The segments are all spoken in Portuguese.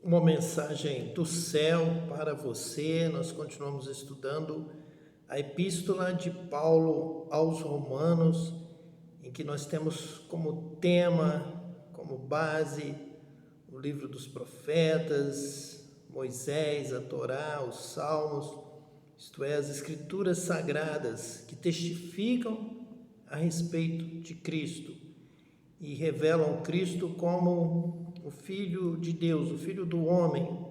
Uma mensagem do céu para você. Nós continuamos estudando a Epístola de Paulo aos Romanos, em que nós temos como tema, como base, o livro dos profetas, Moisés, a Torá, os Salmos, isto é, as Escrituras Sagradas que testificam a respeito de Cristo e revelam Cristo como o Filho de Deus, o Filho do homem,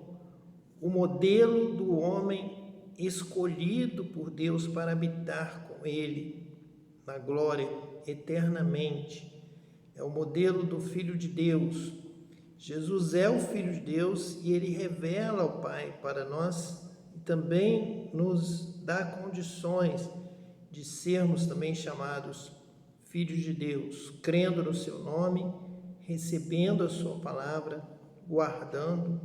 o modelo do homem escolhido por Deus para habitar com Ele na glória eternamente. É o modelo do Filho de Deus. Jesus é o Filho de Deus e Ele revela o Pai para nós e também nos dá condições de sermos também chamados filhos de Deus, crendo no seu nome, recebendo a sua palavra, guardando,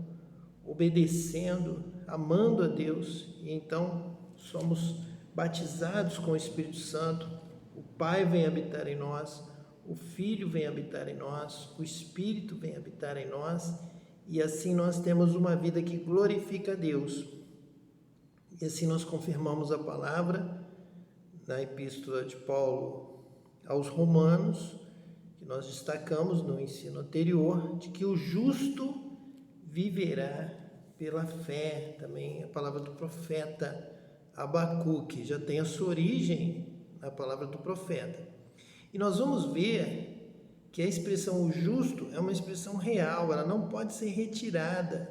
obedecendo, amando a Deus, e então somos batizados com o Espírito Santo. O Pai vem habitar em nós, o Filho vem habitar em nós, o Espírito vem habitar em nós, e assim nós temos uma vida que glorifica a Deus. E assim nós confirmamos a palavra na Epístola de Paulo aos Romanos, que nós destacamos no ensino anterior, de que o justo viverá pela fé. Também a palavra do profeta Abacuque já tem a sua origem na palavra do profeta. E nós vamos ver que a expressão o justo é uma expressão real, ela não pode ser retirada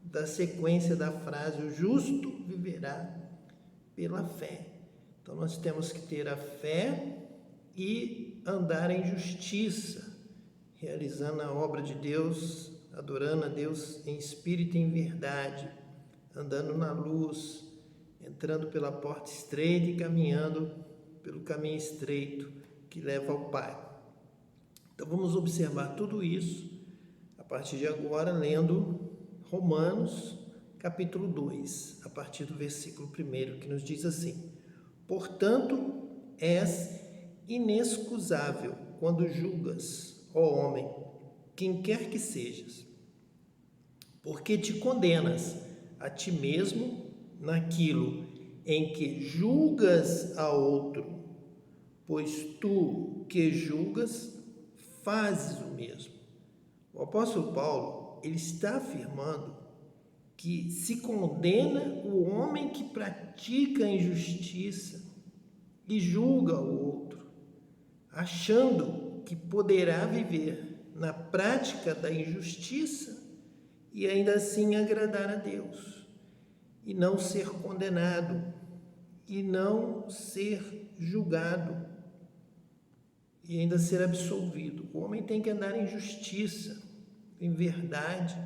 da sequência da frase o justo viverá pela fé. Então nós temos que ter a fé e andar em justiça, realizando a obra de Deus, adorando a Deus em espírito e em verdade, andando na luz, entrando pela porta estreita e caminhando pelo caminho estreito que leva ao Pai. Então vamos observar tudo isso a partir de agora, lendo Romanos, capítulo 2, a partir do versículo 1, que nos diz assim: portanto, és inexcusável quando julgas, ó homem, quem quer que sejas, porque te condenas a ti mesmo naquilo em que julgas a outro, pois tu que julgas fazes o mesmo. O apóstolo Paulo, ele está afirmando que se condena o homem que pratica a injustiça e julga o outro, achando que poderá viver na prática da injustiça e ainda assim agradar a Deus, e não ser condenado, e não ser julgado, e ainda ser absolvido. O homem tem que andar em justiça, em verdade,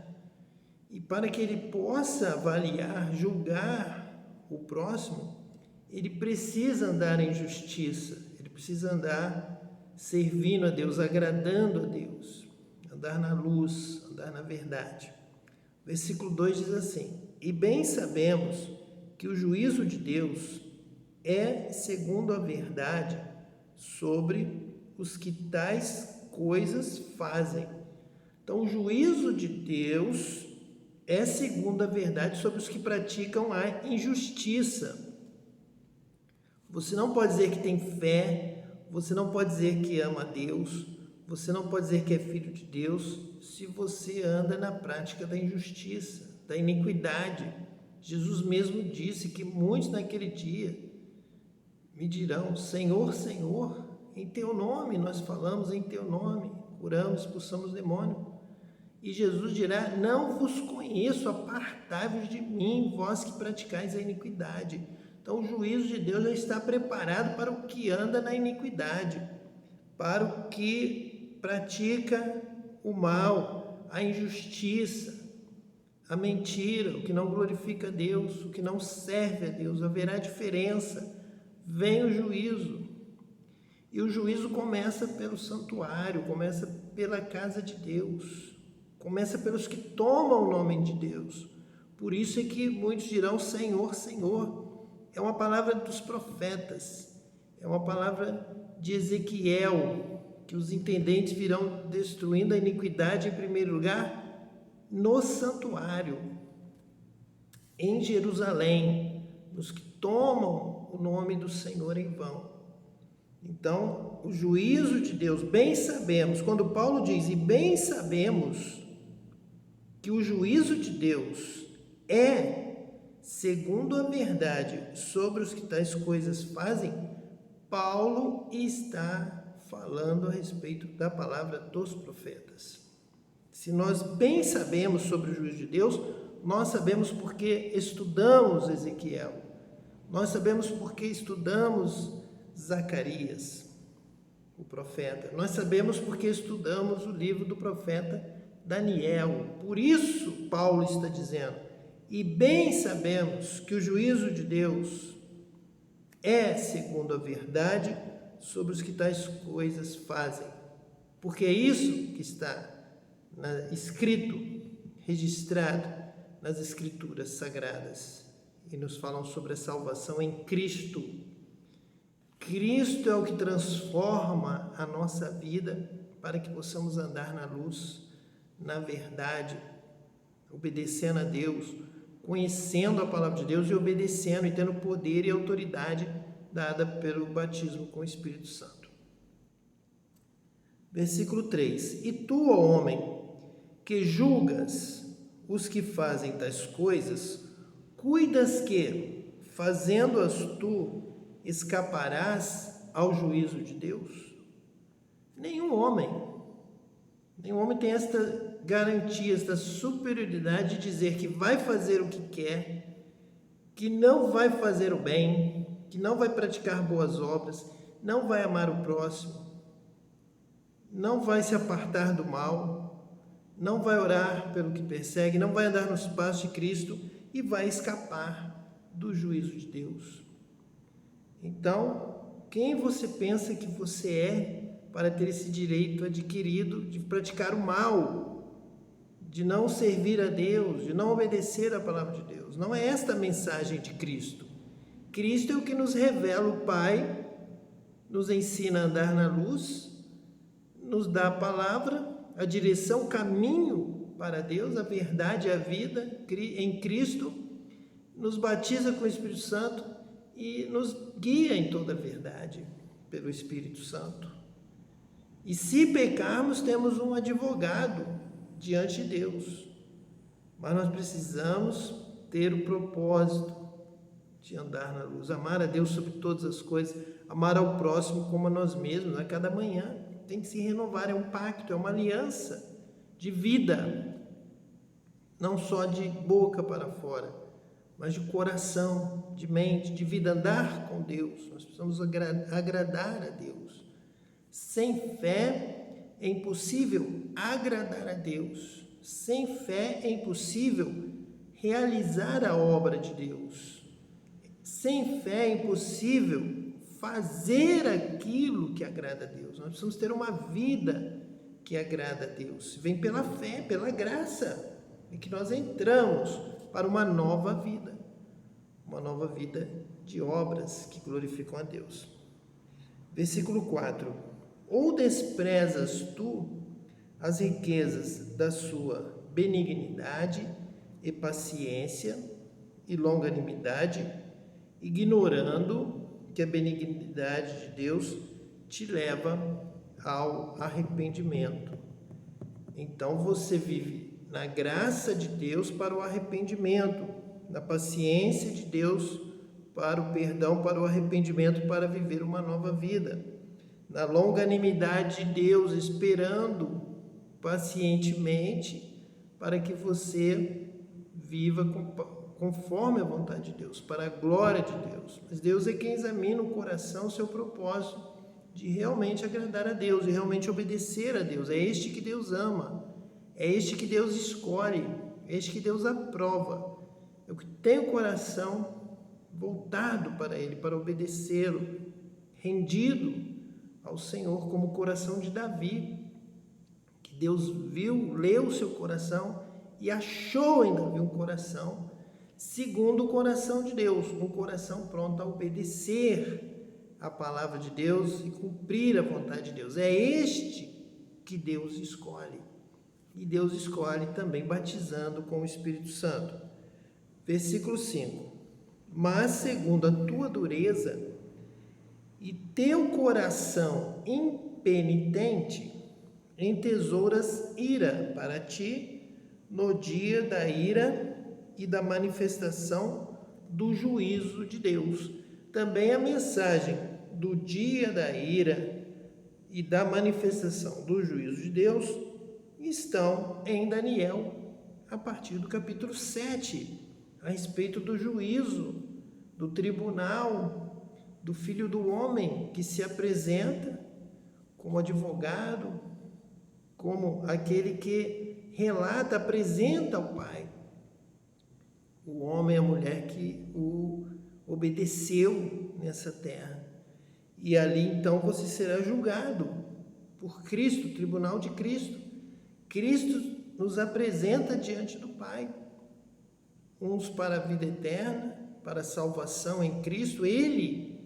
e para que ele possa avaliar, julgar o próximo, ele precisa andar em justiça, ele precisa andar servindo a Deus, agradando a Deus, andar na luz, andar na verdade. Versículo 2 diz assim: e bem sabemos que o juízo de Deus é segundo a verdade sobre os que tais coisas fazem. Então, o juízo de Deus é segundo a verdade sobre os que praticam a injustiça. Você não pode dizer que tem fé, você não pode dizer que ama a Deus, você não pode dizer que é filho de Deus, se você anda na prática da injustiça, da iniquidade. Jesus mesmo disse que muitos naquele dia me dirão: Senhor, Senhor, em teu nome nós falamos, em teu nome curamos, expulsamos demônio. E Jesus dirá: não vos conheço, apartai-vos de mim, vós que praticais a iniquidade. Então o juízo de Deus já está preparado para o que anda na iniquidade, para o que pratica o mal, a injustiça, a mentira, o que não glorifica a Deus, o que não serve a Deus. Haverá diferença, vem o juízo. E o juízo começa pelo santuário, começa pela casa de Deus, começa pelos que tomam o nome de Deus. Por isso é que muitos dirão: Senhor, Senhor. É uma palavra dos profetas, é uma palavra de Ezequiel, que os intendentes virão destruindo a iniquidade em primeiro lugar no santuário, em Jerusalém, nos que tomam o nome do Senhor em vão. Então, o juízo de Deus, bem sabemos, quando Paulo diz, e bem sabemos que o juízo de Deus é segundo a verdade sobre os que tais coisas fazem, Paulo está falando a respeito da palavra dos profetas. Se nós bem sabemos sobre o juízo de Deus, nós sabemos porque estudamos Ezequiel, nós sabemos porque estudamos Zacarias, o profeta, nós sabemos porque estudamos o livro do profeta Daniel. Por isso, Paulo está dizendo, e bem sabemos que o juízo de Deus é segundo a verdade sobre os que tais coisas fazem, porque é isso que está escrito, registrado nas Escrituras Sagradas, e nos falam sobre a salvação em Cristo. Cristo é o que transforma a nossa vida para que possamos andar na luz, na verdade, obedecendo a Deus, conhecendo a palavra de Deus e obedecendo e tendo poder e autoridade dada pelo batismo com o Espírito Santo. Versículo 3. E tu, ó homem, que julgas os que fazem tais coisas, cuidas que, fazendo-as tu, escaparás ao juízo de Deus? Nenhum homem tem esta garantia, esta superioridade de dizer que vai fazer o que quer, que não vai fazer o bem, que não vai praticar boas obras, não vai amar o próximo, não vai se apartar do mal, não vai orar pelo que persegue, não vai andar nos passos de Cristo e vai escapar do juízo de Deus. Então, quem você pensa que você é para ter esse direito adquirido de praticar o mal, de não servir a Deus, de não obedecer a palavra de Deus? Não é esta a mensagem de Cristo. Cristo é o que nos revela o Pai, nos ensina a andar na luz, nos dá a palavra, a direção, o caminho para Deus, a verdade e a vida em Cristo, nos batiza com o Espírito Santo e nos guia em toda a verdade pelo Espírito Santo. E se pecarmos, temos um advogado diante de Deus, mas nós precisamos ter o propósito de andar na luz, amar a Deus sobre todas as coisas, amar ao próximo como a nós mesmos, a cada manhã. Tem que se renovar, é um pacto, é uma aliança de vida, não só de boca para fora, mas de coração, de mente, de vida, andar com Deus. Nós precisamos agradar a Deus. Sem fé é impossível agradar a Deus. Sem fé é impossível realizar a obra de Deus. Sem fé é impossível fazer aquilo que agrada a Deus. Nós precisamos ter uma vida que agrada a Deus. Vem pela fé, pela graça, é que nós entramos para uma nova vida de obras que glorificam a Deus. Versículo 4. Ou desprezas tu as riquezas da sua benignidade e paciência e longanimidade, ignorando que a benignidade de Deus te leva ao arrependimento. Então você vive na graça de Deus para o arrependimento, na paciência de Deus para o perdão, para o arrependimento, para viver uma nova vida, na longanimidade de Deus, esperando pacientemente para que você viva conforme a vontade de Deus, para a glória de Deus. Mas Deus é quem examina o coração, o seu propósito de realmente agradar a Deus, de realmente obedecer a Deus. É este que Deus ama, é este que Deus escolhe, é este que Deus aprova. É o que tem o coração voltado para Ele, para obedecê-lo, rendido ao Senhor, como o coração de Davi, que Deus viu, leu o seu coração e achou em Davi um coração segundo o coração de Deus, um coração pronto a obedecer a palavra de Deus e cumprir a vontade de Deus. É este que Deus escolhe. e Deus escolhe também batizando com o Espírito Santo. Versículo 5: mas segundo a tua dureza e teu coração impenitente, entesouras ira para ti no dia da ira e da manifestação do juízo de Deus. Também a mensagem do dia da ira e da manifestação do juízo de Deus estão em Daniel, a partir do capítulo 7, a respeito do juízo, do tribunal, do Filho do Homem, que se apresenta como advogado, como aquele que relata, apresenta ao Pai o homem e a mulher que o obedeceu nessa terra. E ali então você será julgado por Cristo, tribunal de Cristo. Cristo nos apresenta diante do Pai, uns para a vida eterna, para a salvação em Cristo. Ele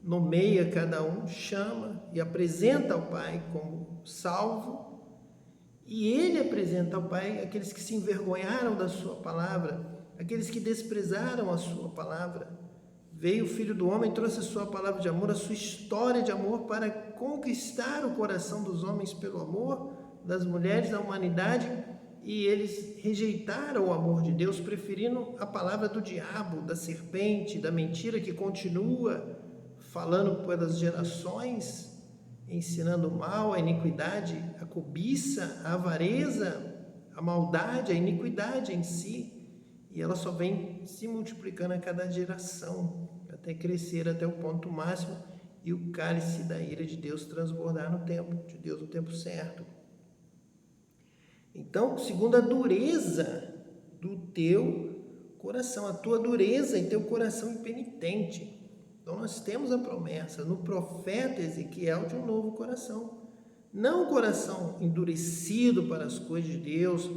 nomeia cada um, chama e apresenta ao Pai como salvo, e ele apresenta ao Pai aqueles que se envergonharam da sua palavra, aqueles que desprezaram a sua palavra. Veio o Filho do Homem, trouxe a sua palavra de amor, a sua história de amor para conquistar o coração dos homens pelo amor, das mulheres, da humanidade, e eles rejeitaram o amor de Deus, preferindo a palavra do diabo, da serpente, da mentira que continua falando pelas gerações, ensinando o mal, a iniquidade, a cobiça, a avareza, a maldade, a iniquidade em si. E ela só vem se multiplicando a cada geração, até crescer até o ponto máximo e o cálice da ira de Deus transbordar no tempo de Deus, no tempo certo. Então, segundo a dureza do teu coração, a tua dureza e teu coração impenitente. Então, nós temos a promessa no profeta Ezequiel de um novo coração. Não um coração endurecido para as coisas de Deus,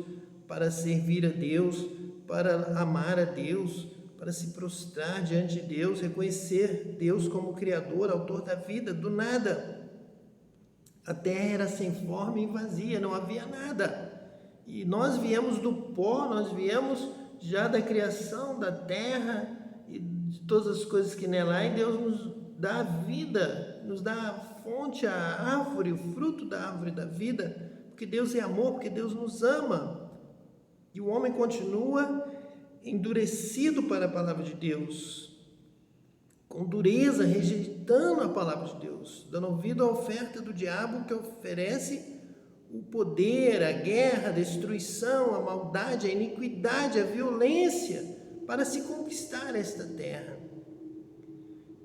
para servir a Deus, para amar a Deus, para se prostrar diante de Deus, reconhecer Deus como Criador, Autor da vida, do nada. A terra era sem forma e vazia, não havia nada. E nós viemos do pó, nós viemos já da criação da terra e de todas as coisas que nela há, e Deus nos dá a vida, nos dá a fonte, a árvore, o fruto da árvore da vida, porque Deus é amor, porque Deus nos ama. E o homem continua endurecido para a palavra de Deus, com dureza, rejeitando a palavra de Deus, dando ouvido à oferta do diabo, que oferece o poder, a guerra, a destruição, a maldade, a iniquidade, a violência, para se conquistar esta terra.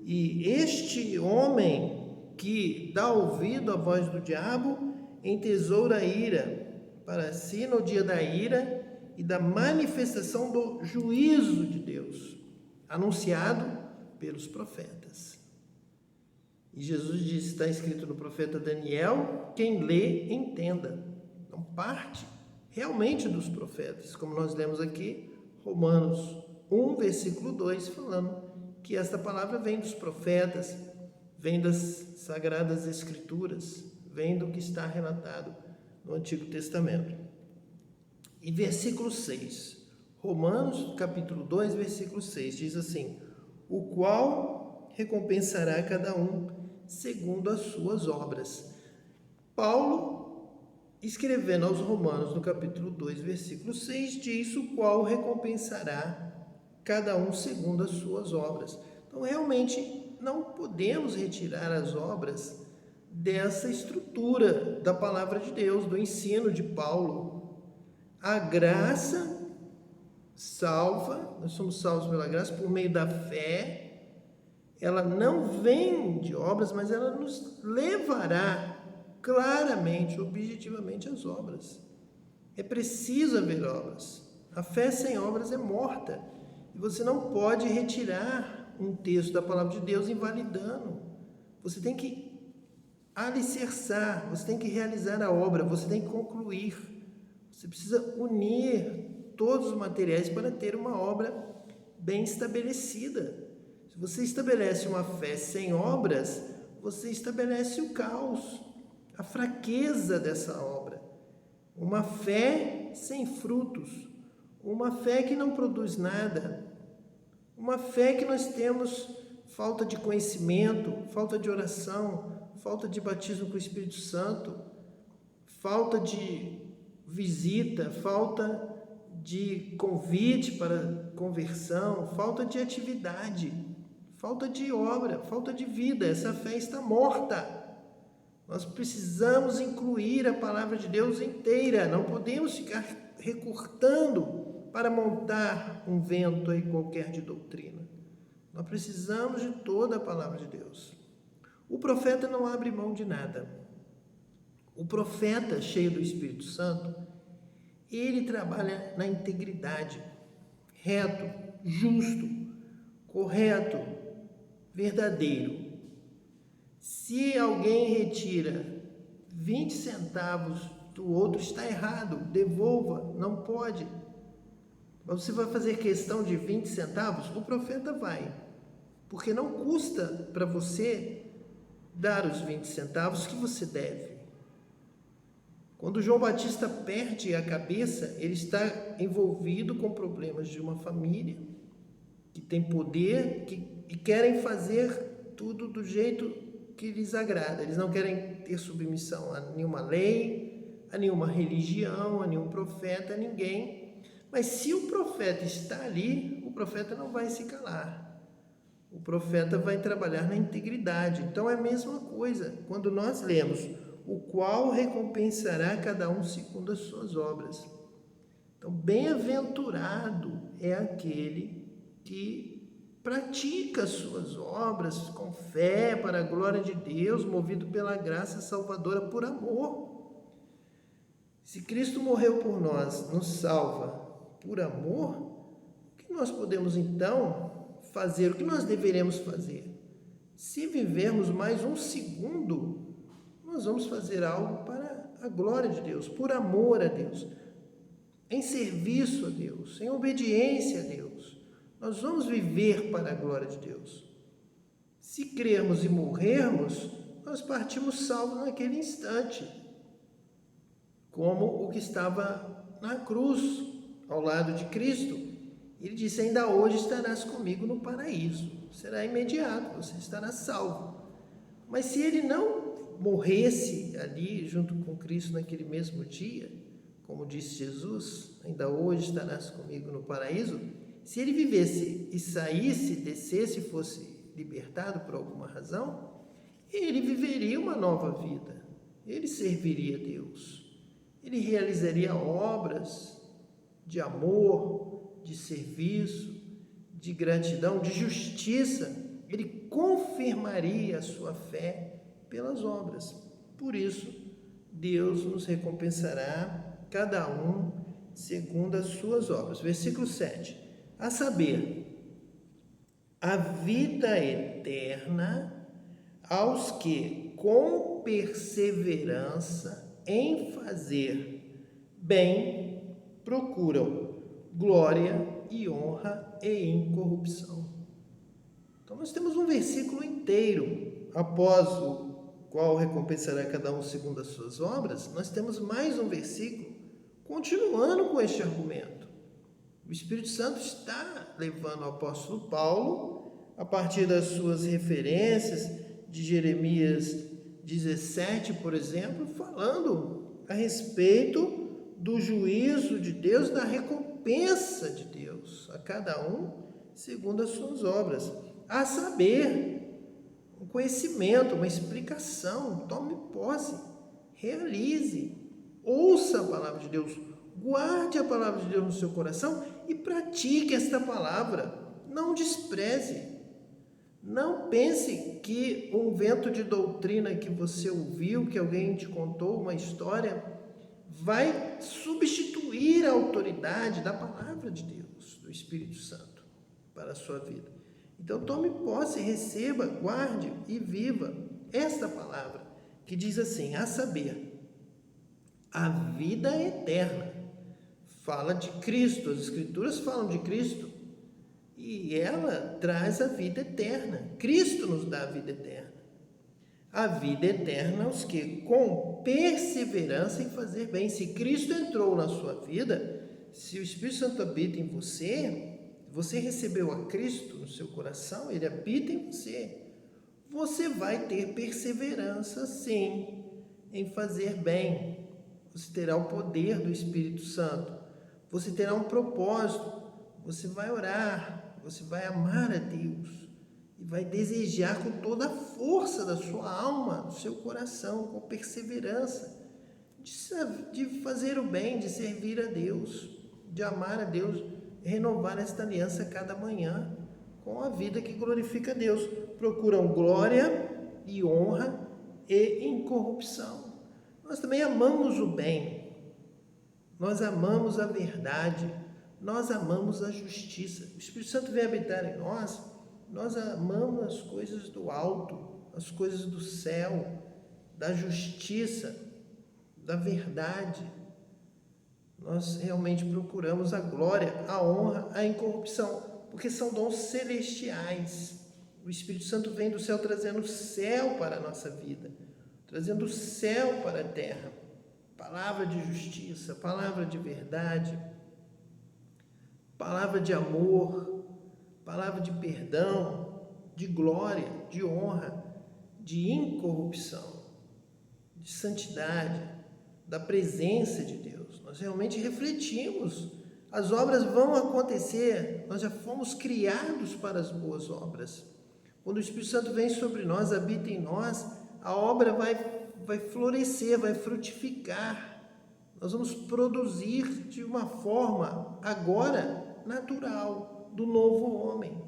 E este homem que dá ouvido à voz do diabo, entesoura a ira para si no dia da ira e da manifestação do juízo de Deus, anunciado pelos profetas. E Jesus disse, está escrito no profeta Daniel, quem lê, entenda. Então, parte realmente dos profetas, como nós lemos aqui, Romanos 1, versículo 2, falando que esta palavra vem dos profetas, vem das Sagradas Escrituras, vem do que está relatado no Antigo Testamento. E versículo 6, Romanos capítulo 2, versículo 6, diz assim, o qual recompensará cada um segundo as suas obras. Paulo, escrevendo aos Romanos no capítulo 2, versículo 6, diz o qual recompensará cada um segundo as suas obras. Então, realmente, não podemos retirar as obras dessa estrutura da palavra de Deus, do ensino de Paulo. A graça salva, nós somos salvos pela graça por meio da fé. Ela não vem de obras, mas ela nos levará claramente, objetivamente às obras. É preciso haver obras. A fé sem obras é morta. E você não pode retirar um texto da palavra de Deus invalidando. Você tem que alicerçar, você tem que realizar a obra, você tem que concluir. Você precisa unir todos os materiais para ter uma obra bem estabelecida. Se você estabelece uma fé sem obras, você estabelece o caos, a fraqueza dessa obra. uma fé sem frutos, uma fé que não produz nada, uma fé que nós temos falta de conhecimento, falta de oração, falta de batismo com o Espírito Santo, falta de visita, falta de convite para conversão, falta de atividade, falta de obra, falta de vida. Essa fé está morta. Nós precisamos incluir a palavra de Deus inteira, não podemos ficar recortando para montar um vento aí qualquer de doutrina. Nós precisamos de toda a palavra de Deus. O profeta não abre mão de nada. O profeta, cheio do Espírito Santo, ele trabalha na integridade, reto, justo, correto, verdadeiro. Se alguém retira 20 centavos do outro, está errado, devolva, não pode. Mas você vai fazer questão de 20 centavos? O profeta vai, porque não custa para você dar os 20 centavos que você deve. Quando João Batista perde a cabeça, ele está envolvido com problemas de uma família que tem poder e querem fazer tudo do jeito que lhes agrada. Eles não querem ter submissão a nenhuma lei, a nenhuma religião, a nenhum profeta, a ninguém. Mas se o profeta está ali, o profeta não vai se calar. O profeta vai trabalhar na integridade. Então é a mesma coisa. Quando nós lemos, o qual recompensará cada um segundo as suas obras. Então, bem-aventurado é aquele que pratica as suas obras com fé para a glória de Deus, movido pela graça salvadora por amor. Se Cristo morreu por nós, nos salva por amor, o que nós podemos então fazer? O que nós deveremos fazer? Se vivermos mais um segundo, nós vamos fazer algo para a glória de Deus, por amor a Deus, em serviço a Deus, em obediência a Deus. Nós vamos viver para a glória de Deus. Se crermos e morrermos, nós partimos salvos naquele instante, como o que estava na cruz, ao lado de Cristo. Ele disse: ainda hoje estarás comigo no paraíso. Será imediato, você estará salvo. Mas se ele não morresse ali junto com Cristo naquele mesmo dia, como disse Jesus, ainda hoje estarás comigo no paraíso, se ele vivesse e saísse, descesse e fosse libertado por alguma razão, ele viveria uma nova vida, ele serviria a Deus, ele realizaria obras de amor, de serviço, de gratidão, de justiça, ele confirmaria a sua fé pelas obras. Por isso, Deus nos recompensará cada um segundo as suas obras. Versículo 7. A saber, a vida eterna aos que, com perseverança em fazer bem, procuram glória e honra e incorrupção. Então, nós temos um versículo inteiro após o qual recompensará cada um segundo as suas obras. Nós temos mais um versículo continuando com este argumento. O Espírito Santo está levando o apóstolo Paulo, a partir das suas referências de Jeremias 17, por exemplo, falando a respeito do juízo de Deus, da recompensa de Deus a cada um segundo as suas obras. A saber, um conhecimento, uma explicação. Tome posse, realize, ouça a palavra de Deus, guarde a palavra de Deus no seu coração e pratique esta palavra. Não despreze. Não pense que um vento de doutrina que você ouviu, que alguém te contou uma história, vai substituir a autoridade da palavra de Deus, do Espírito Santo, para a sua vida. Então, tome posse, receba, guarde e viva esta palavra, que diz assim: a saber, a vida eterna. Fala de Cristo, as Escrituras falam de Cristo, e ela traz a vida eterna. Cristo nos dá a vida eterna. a vida eterna aos que, com perseverança em fazer bem. Se Cristo entrou na sua vida, se o Espírito Santo habita em você, você recebeu a Cristo no seu coração, ele habita em você, você vai ter perseverança, sim, em fazer bem. Você terá o poder do Espírito Santo, você terá um propósito, você vai orar, você vai amar a Deus e vai desejar com toda a força da sua alma, do seu coração, com perseverança, de fazer o bem, de servir a Deus, de amar a Deus, renovar esta aliança cada manhã com a vida que glorifica a Deus. Procuram glória e honra e incorrupção. Nós também amamos o bem, nós amamos a verdade, nós amamos a justiça. O Espírito Santo vem habitar em nós, nós amamos as coisas do alto, as coisas do céu, da justiça, da verdade. Nós realmente procuramos a glória, a honra, a incorrupção, porque são dons celestiais. O Espírito Santo vem do céu trazendo o céu para a nossa vida, trazendo o céu para a terra. Palavra de justiça, palavra de verdade, palavra de amor, palavra de perdão, de glória, de honra, de incorrupção, de santidade, da presença de Deus. Nós realmente refletimos, as obras vão acontecer, nós já fomos criados para as boas obras. Quando o Espírito Santo vem sobre nós, habita em nós, a obra vai florescer, vai frutificar. Nós vamos produzir de uma forma agora natural do novo homem.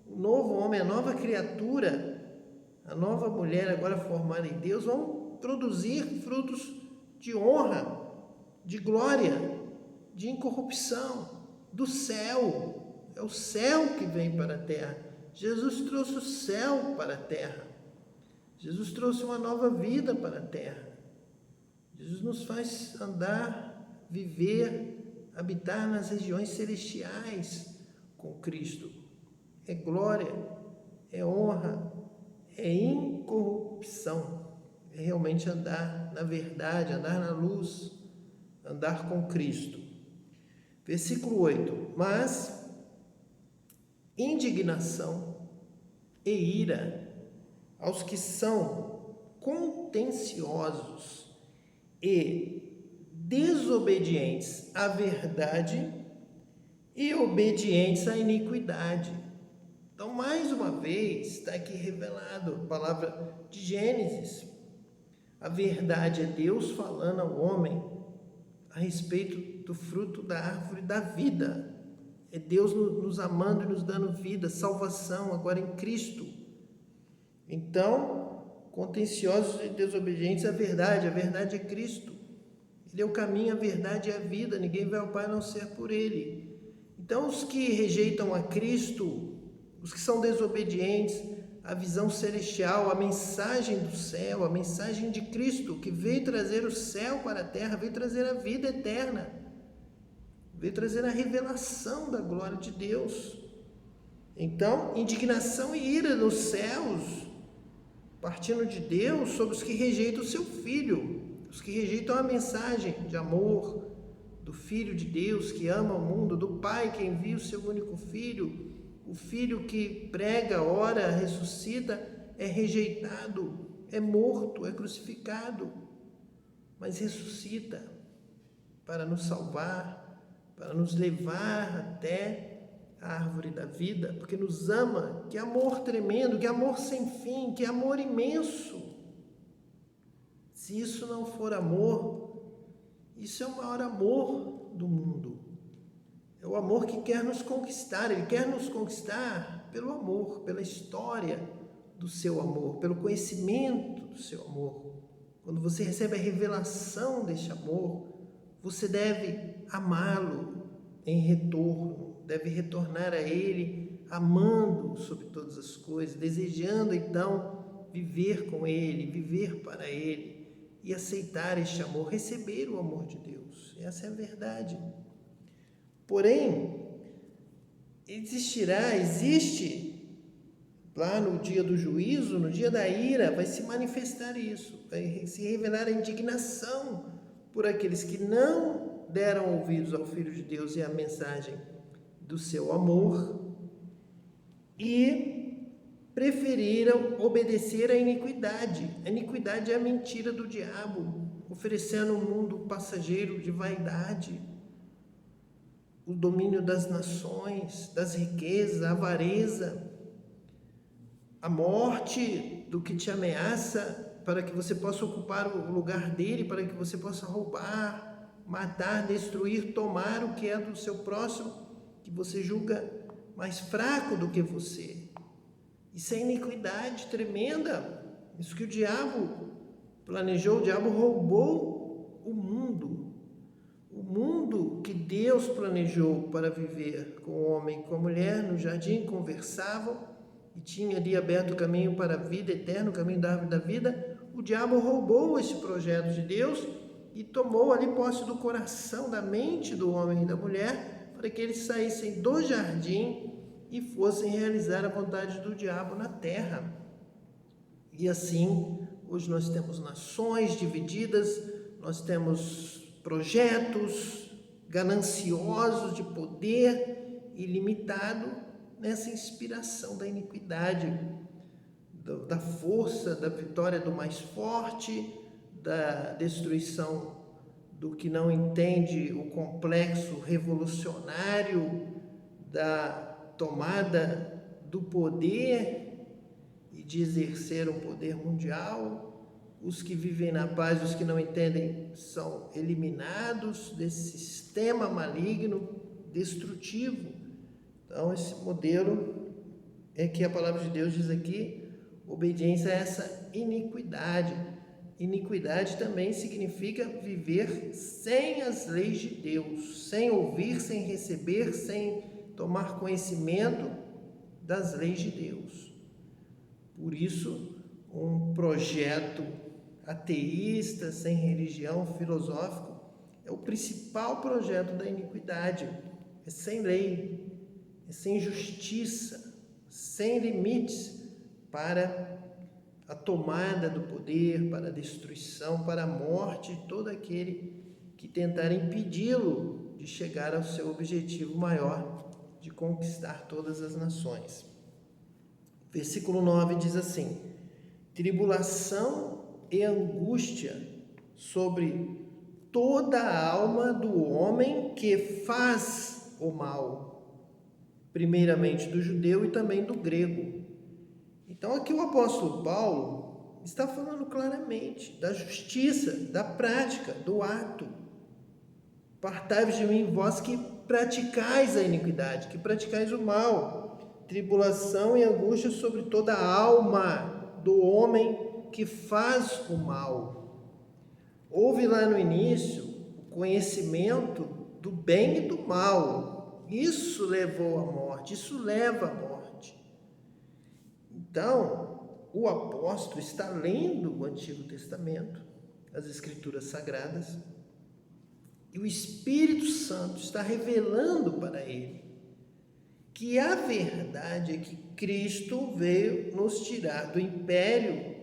O novo homem, a nova criatura, a nova mulher agora formada em Deus, vão produzir frutos de honra, de glória, de incorrupção, do céu. É o céu que vem para a terra. Jesus trouxe o céu para a terra. Jesus trouxe uma nova vida para a terra. Jesus nos faz andar, viver, habitar nas regiões celestiais com Cristo. É glória, é honra, é incorrupção. É realmente andar na verdade, andar na luz, andar com Cristo. Versículo 8. Mas indignação e ira aos que são contenciosos e desobedientes à verdade e obedientes à iniquidade. Então, mais uma vez, está aqui revelado a palavra de Gênesis. A verdade é Deus falando ao homem a respeito do fruto da árvore da vida. É Deus nos amando e nos dando vida, salvação, agora em Cristo. Então, contenciosos e desobedientes à verdade. A verdade é Cristo. Ele é o caminho, a verdade e a vida. Ninguém vai ao Pai a não ser por Ele. Então, os que rejeitam a Cristo, os que são desobedientes à visão celestial, à mensagem do céu, à mensagem de Cristo, que veio trazer o céu para a terra, veio trazer a vida eterna, veio trazer a revelação da glória de Deus. Então, indignação e ira nos céus, partindo de Deus, sobre os que rejeitam o seu Filho, os que rejeitam a mensagem de amor do Filho de Deus, que ama o mundo, do Pai que envia o seu único Filho. O Filho que prega, ora, ressuscita, é rejeitado, é morto, é crucificado, mas ressuscita para nos salvar, para nos levar até a árvore da vida, porque nos ama. Que amor tremendo, que amor sem fim, que amor imenso. Se isso não for amor, isso é o maior amor do mundo. É o amor que quer nos conquistar. Ele quer nos conquistar pelo amor, pela história do seu amor, pelo conhecimento do seu amor. Quando você recebe a revelação deste amor, você deve amá-lo em retorno, deve retornar a Ele, amando sobre todas as coisas, desejando então viver com Ele, viver para Ele e aceitar este amor, receber o amor de Deus. Essa é a verdade. Porém, existe lá no dia do juízo, no dia da ira, vai se manifestar isso, vai se revelar a indignação por aqueles que não deram ouvidos ao Filho de Deus e à mensagem do seu amor e preferiram obedecer à iniquidade. A iniquidade é a mentira do diabo, oferecendo um mundo passageiro de vaidade, o domínio das nações, das riquezas, a avareza, a morte do que te ameaça, para que você possa ocupar o lugar dele, para que você possa roubar, matar, destruir, tomar o que é do seu próximo, que você julga mais fraco do que você. Isso é iniquidade tremenda. Isso que o diabo planejou, o diabo roubou o mundo. O mundo que Deus planejou para viver com o homem e com a mulher no jardim, conversavam e tinha ali aberto o caminho para a vida eterna, o caminho da árvore da vida. O diabo roubou esse projeto de Deus e tomou ali posse do coração, da mente do homem e da mulher, para que eles saíssem do jardim e fossem realizar a vontade do diabo na terra. E assim, hoje nós temos nações divididas, nós temos projetos gananciosos de poder ilimitado nessa inspiração da iniquidade, da força, da vitória do mais forte, da destruição do que não entende o complexo revolucionário, da tomada do poder e de exercer um poder mundial. Os que vivem na paz, os que não entendem, são eliminados desse sistema maligno, destrutivo. Então, esse modelo é que a palavra de Deus diz aqui, obediência a essa iniquidade. Iniquidade também significa viver sem as leis de Deus, sem ouvir, sem receber, sem tomar conhecimento das leis de Deus. Por isso, um projeto ateísta, sem religião, filosófico, é o principal projeto da iniquidade. É sem lei, é sem justiça, sem limites para a tomada do poder, para a destruição, para a morte de todo aquele que tentar impedi-lo de chegar ao seu objetivo maior, de conquistar todas as nações. Versículo 9 diz assim: tribulação e angústia sobre toda a alma do homem que faz o mal, primeiramente do judeu e também do grego. Então aqui o apóstolo Paulo está falando claramente da justiça, da prática, do ato. Apartai-vos de mim, vós que praticais a iniquidade, que praticais o mal. Tribulação e angústia sobre toda a alma do homem que faz o mal. Houve lá no início o conhecimento do bem e do mal. Isso levou à morte, isso leva à morte. Então, o apóstolo está lendo o Antigo Testamento, as Escrituras Sagradas, e o Espírito Santo está revelando para ele que a verdade é que Cristo veio nos tirar do império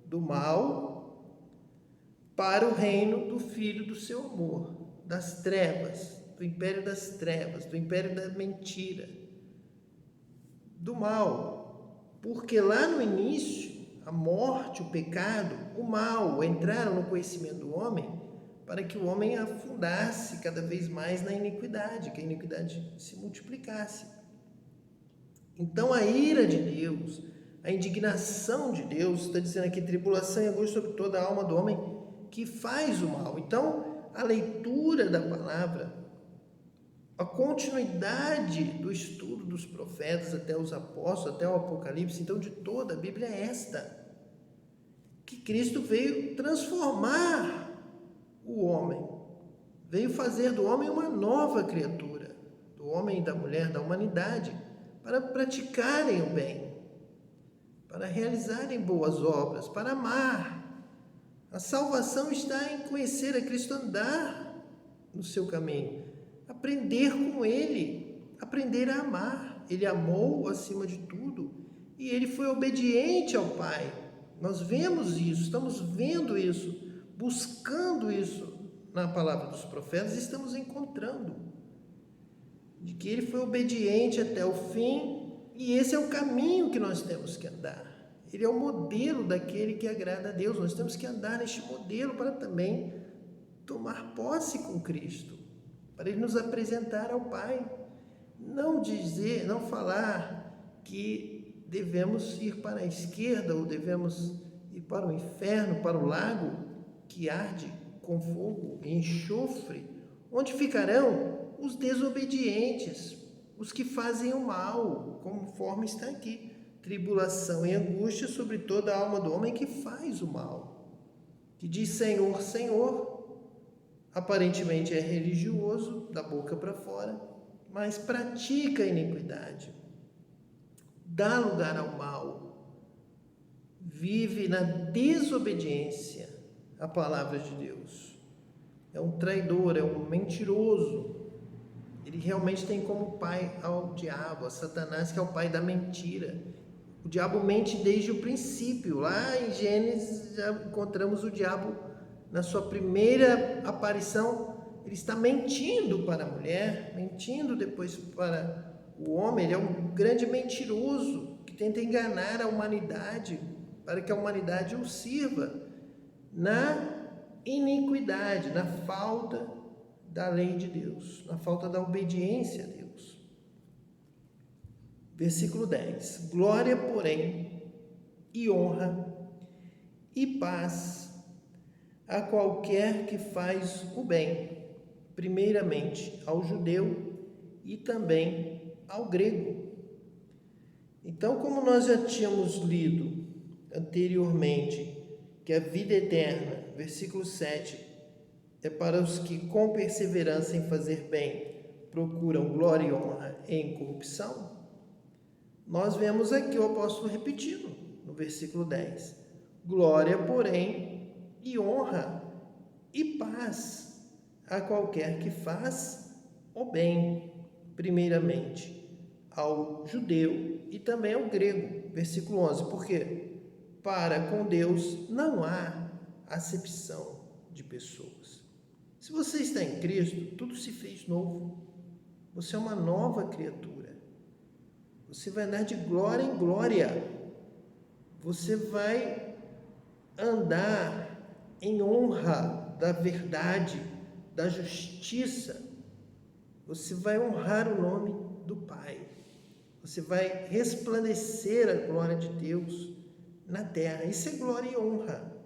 do mal para o reino do Filho do seu amor, das trevas, do império das trevas, do império da mentira, do mal. Porque lá no início, a morte, o pecado, o mal entraram no conhecimento do homem para que o homem afundasse cada vez mais na iniquidade, que a iniquidade se multiplicasse. Então a ira de Deus, a indignação de Deus, está dizendo aqui, tribulação e angústia sobre toda a alma do homem que faz o mal. Então a leitura da palavra, a continuidade do estudo dos profetas até os apóstolos, até o Apocalipse, então de toda a Bíblia é esta, que Cristo veio transformar o homem, veio fazer do homem uma nova criatura, do homem e da mulher, da humanidade, para praticarem o bem, para realizarem boas obras, para amar. A salvação está em conhecer a Cristo, andar no seu caminho, aprender com Ele, aprender a amar. Ele amou acima de tudo e ele foi obediente ao Pai. Nós vemos isso, estamos vendo isso, buscando isso na palavra dos profetas e estamos encontrando de que ele foi obediente até o fim, e esse é o caminho que nós temos que andar. Ele é o modelo daquele que agrada a Deus. Nós temos que andar neste modelo para também tomar posse com Cristo, para ele nos apresentar ao Pai. Não dizer, não falar que devemos ir para a esquerda ou devemos ir para o inferno, para o lago que arde com fogo e enxofre, onde ficarão os desobedientes, os que fazem o mal, conforme está aqui: tribulação e angústia sobre toda a alma do homem que faz o mal, que diz Senhor, Senhor, aparentemente é religioso da boca para fora, mas pratica a iniquidade, dá lugar ao mal, vive na desobediência à palavra de Deus. É um traidor, é um mentiroso. Ele realmente tem como pai ao diabo, a Satanás, que é o pai da mentira. O diabo mente desde o princípio. Lá em Gênesis já encontramos o diabo na sua primeira aparição. Ele está mentindo para a mulher, mentindo depois para o homem. Ele é um grande mentiroso que tenta enganar a humanidade para que a humanidade o sirva na iniquidade, na falta da lei de Deus, na falta da obediência a Deus. Versículo 10: glória, porém, e honra e paz a qualquer que faz o bem, primeiramente ao judeu e também ao grego. Então, como nós já tínhamos lido anteriormente, que a vida eterna, versículo 7, é para os que com perseverança em fazer bem procuram glória e honra e incorrupção, nós vemos aqui o apóstolo repetindo no versículo 10: glória, porém, e honra e paz a qualquer que faz o bem, primeiramente ao judeu e também ao grego. Versículo 11, por quê? Para com Deus não há acepção de pessoas. Se você está em Cristo, tudo se fez novo. Você é uma nova criatura. Você vai andar de glória em glória. Você vai andar em honra da verdade, da justiça. Você vai honrar o nome do Pai. Você vai resplandecer a glória de Deus na terra. Isso é glória e honra.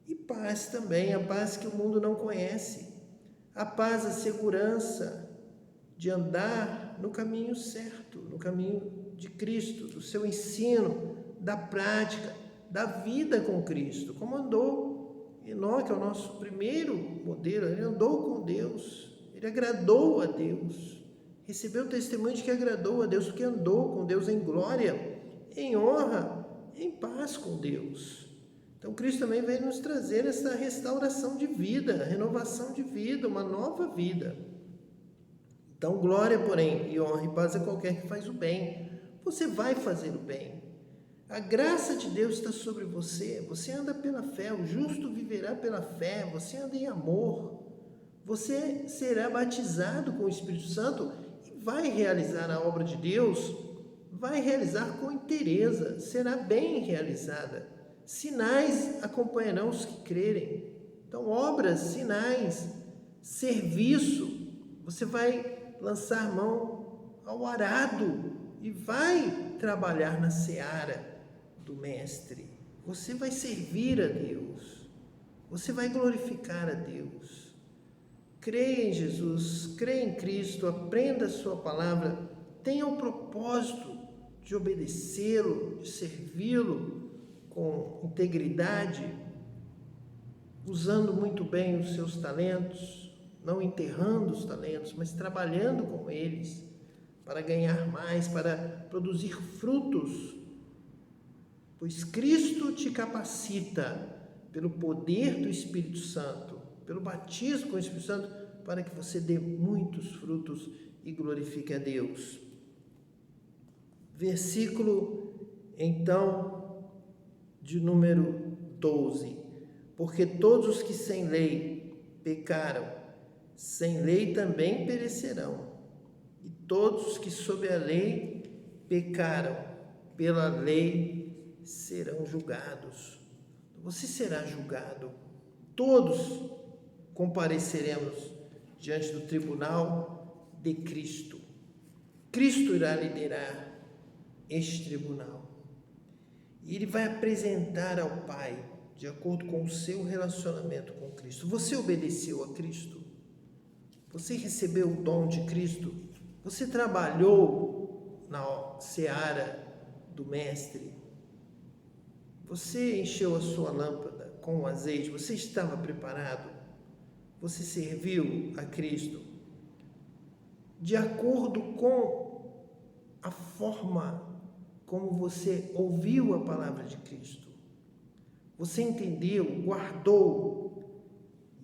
E paz também, a paz que o mundo não conhece. A paz, a segurança de andar no caminho certo, no caminho de Cristo, do seu ensino, da prática, da vida com Cristo. Como andou Enoque, é o nosso primeiro modelo. Ele andou com Deus, ele agradou a Deus, recebeu o testemunho de que agradou a Deus, porque andou com Deus em glória, em honra, em paz com Deus. Então, Cristo também veio nos trazer essa restauração de vida, renovação de vida, uma nova vida. Então, glória, porém, e honra e paz a qualquer que faz o bem. Você vai fazer o bem. A graça de Deus está sobre você. Você anda pela fé, o justo viverá pela fé. Você anda em amor. Você será batizado com o Espírito Santo e vai realizar a obra de Deus, vai realizar com inteireza, será bem realizada. Sinais acompanharão os que crerem. Então, obras, sinais, serviço. Você vai lançar mão ao arado e vai trabalhar na seara do Mestre. Você vai servir a Deus. Você vai glorificar a Deus. Creia em Jesus, creia em Cristo, aprenda a sua palavra, tenha o propósito de obedecê-lo, de servi-lo com integridade, usando muito bem os seus talentos, não enterrando os talentos, mas trabalhando com eles para ganhar mais, para produzir frutos, pois Cristo te capacita pelo poder do Espírito Santo, pelo batismo com o Espírito Santo, para que você dê muitos frutos e glorifique a Deus. Versículo Então, de número 12, porque todos os que sem lei pecaram, sem lei também perecerão. E todos os que sob a lei pecaram, pela lei serão julgados. Você será julgado. Todos compareceremos diante do tribunal de Cristo. Cristo irá liderar este tribunal. E ele vai apresentar ao Pai, de acordo com o seu relacionamento com Cristo. Você obedeceu a Cristo? Você recebeu o dom de Cristo? Você trabalhou na seara do Mestre? Você encheu a sua lâmpada com o azeite? Você estava preparado? Você serviu a Cristo? De acordo com a forma como você ouviu a palavra de Cristo. Você entendeu, guardou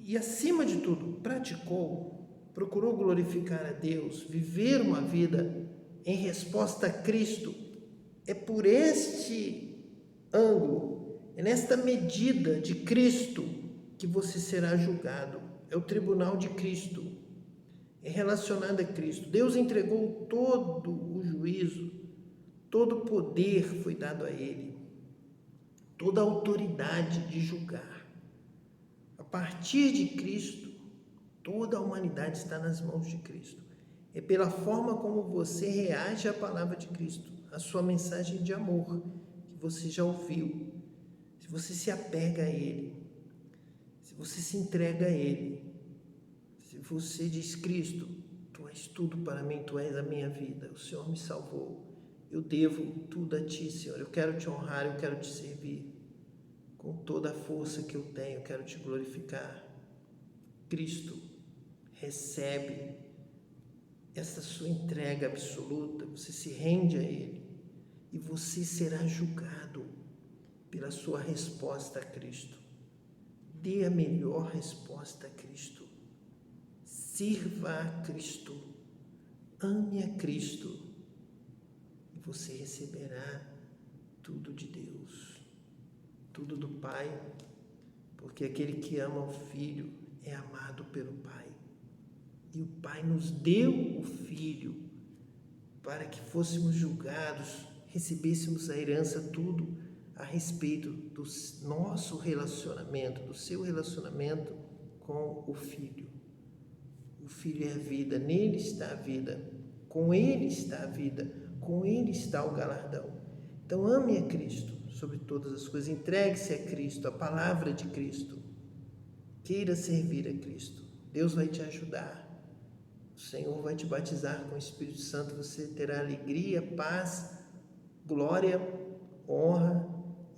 e, acima de tudo, praticou, procurou glorificar a Deus, viver uma vida em resposta a Cristo. É por este ângulo, é nesta medida de Cristo que você será julgado. É o tribunal de Cristo, é relacionado a Cristo. Deus entregou todo o juízo, todo o poder foi dado a Ele, toda a autoridade de julgar. A partir de Cristo, toda a humanidade está nas mãos de Cristo. É pela forma como você reage à palavra de Cristo, à sua mensagem de amor, que você já ouviu. Se você se apega a Ele, se você se entrega a Ele, se você diz: Cristo, Tu és tudo para mim, Tu és a minha vida, o Senhor me salvou. Eu devo tudo a Ti, Senhor. Eu quero Te honrar, eu quero Te servir. Com toda a força que eu tenho, eu quero Te glorificar. Cristo recebe essa sua entrega absoluta. Você se rende a Ele. E você será julgado pela sua resposta a Cristo. Dê a melhor resposta a Cristo. Sirva a Cristo. Ame a Cristo. Você receberá tudo de Deus, tudo do Pai, porque aquele que ama o Filho é amado pelo Pai. E o Pai nos deu o Filho para que fôssemos julgados, recebêssemos a herança, tudo a respeito do nosso relacionamento, do seu relacionamento com o Filho. O Filho é a vida, nele está a vida, com Ele está a vida. Com Ele está o galardão. Então ame a Cristo sobre todas as coisas. Entregue-se a Cristo, a palavra de Cristo. Queira servir a Cristo. Deus vai te ajudar. O Senhor vai te batizar com o Espírito Santo. Você terá alegria, paz, glória, honra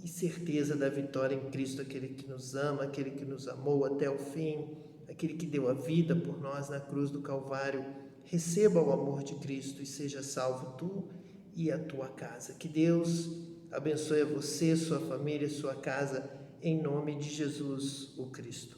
e certeza da vitória em Cristo. Aquele que nos ama, aquele que nos amou até o fim, aquele que deu a vida por nós na cruz do Calvário. Receba o amor de Cristo e seja salvo tu e a tua casa. Que Deus abençoe a você, sua família, sua casa, em nome de Jesus, o Cristo.